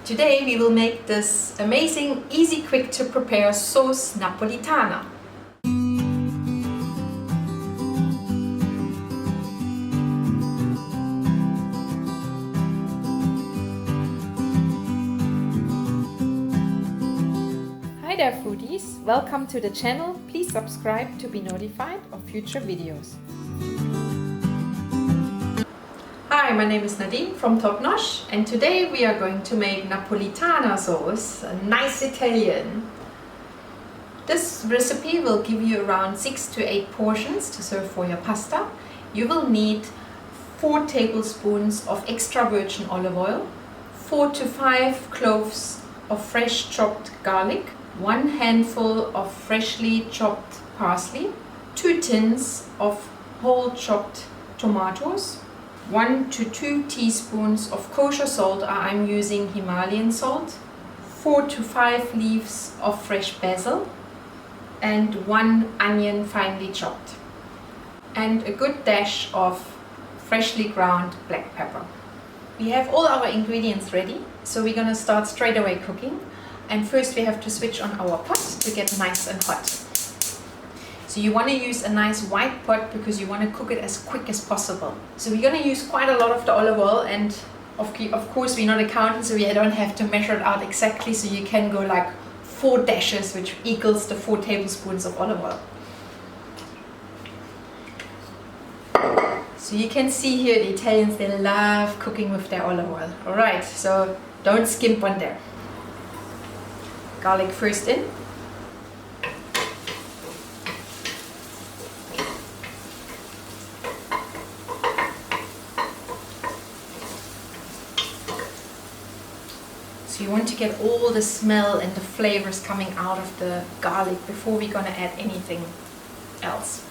Today we will make this amazing, easy, quick to prepare sauce Napoletana. Hi there foodies, welcome to the channel. Please subscribe to be notified of future videos. Hi, my name is Nadine from Nosh, and today we are going to make Napoletana sauce, a nice Italian. This recipe will give you around 6 to 8 portions to serve for your pasta. You will need 4 tablespoons of extra virgin olive oil, 4 to 5 cloves of fresh chopped garlic, 1 handful of freshly chopped parsley, 2 tins of whole chopped tomatoes, 1 to 2 teaspoons of kosher salt. I'm using Himalayan salt, 4 to 5 leaves of fresh basil, and 1 onion finely chopped, and a good dash of freshly ground black pepper. We have all our ingredients ready, so we're going to start straight away cooking. And first we have to switch on our pot to get nice and hot. So you want to use a nice white pot because you want to cook it as quick as possible. So we're going to use quite a lot of the olive oil, and of course we're not accountants, so we don't have to measure it out exactly, so you can go like 4 dashes, which equals the 4 tablespoons of olive oil. So you can see here the Italians, they love cooking with their olive oil. Alright, so don't skimp on there. Garlic first in. So you want to get all the smell and the flavors coming out of the garlic before we're going to add anything else.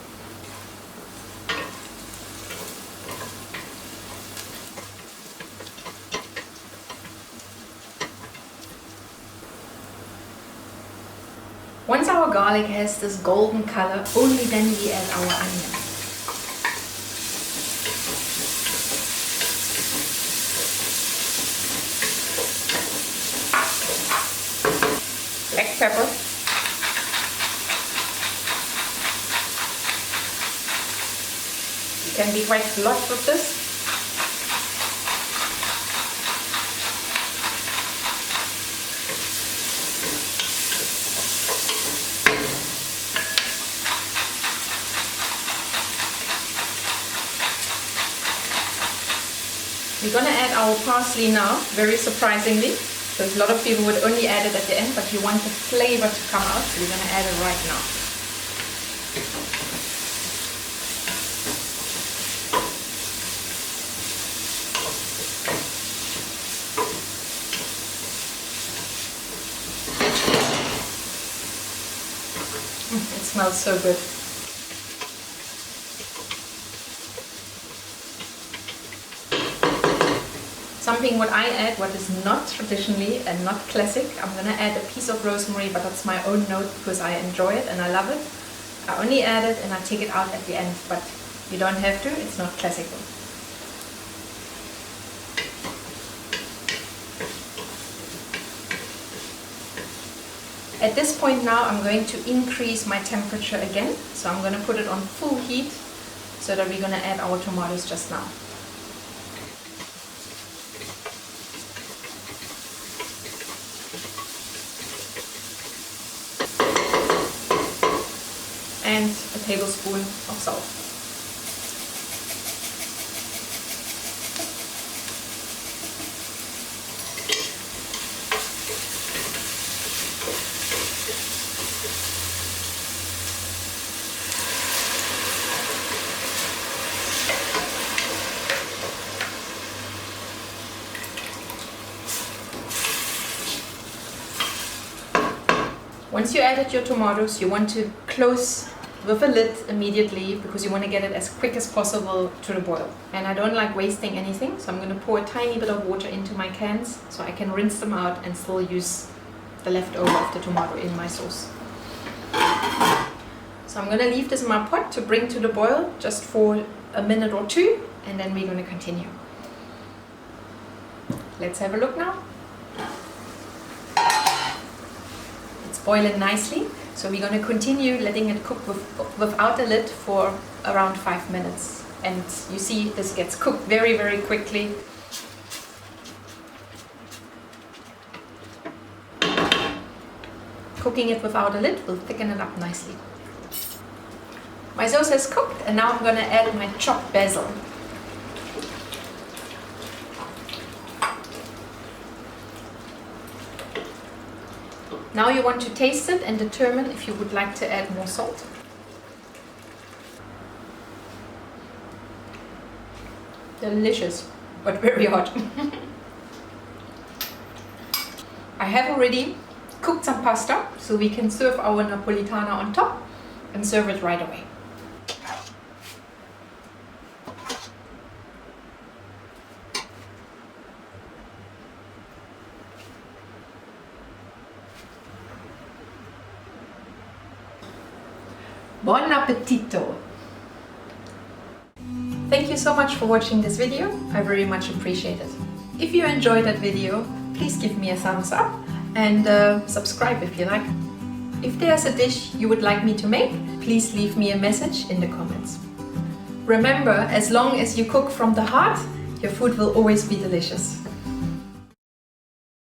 Once our garlic has this golden color, only then we add our onion. Black pepper. You can be quite flush with this. We're going to add our parsley now, very surprisingly, because a lot of people would only add it at the end, but you want the flavor to come out, so we're going to add it right now. It smells so good. Something what I add, what is not traditionally and not classic, I'm going to add a piece of rosemary, but that's my own note because I enjoy it and I love it. I only add it and I take it out at the end, but you don't have to, it's not classical. At this point now I'm going to increase my temperature again, so I'm going to put it on full heat so that we're going to add our tomatoes just now. And a tablespoon of salt. Once you added your tomatoes, you want to close with a lid immediately because you want to get it as quick as possible to the boil. And I don't like wasting anything, so I'm going to pour a tiny bit of water into my cans so I can rinse them out and still use the leftover of the tomato in my sauce. So I'm going to leave this in my pot to bring to the boil just for a minute or two, and then we're going to continue. Let's have a look now. boiling nicely. So we're going to continue letting it cook without a lid for around 5 minutes. And you see this gets cooked very, very quickly. Cooking it without a lid will thicken it up nicely. My sauce is cooked, and now I'm going to add my chopped basil. Now you want to taste it and determine if you would like to add more salt. Delicious, but very hot. I have already cooked some pasta, so we can serve our Napoletana on top and serve it right away. Buon appetito! Thank you so much for watching this video. I very much appreciate it. If you enjoyed that video, please give me a thumbs up and subscribe if you like. If there's a dish you would like me to make, please leave me a message in the comments. Remember, as long as you cook from the heart, your food will always be delicious.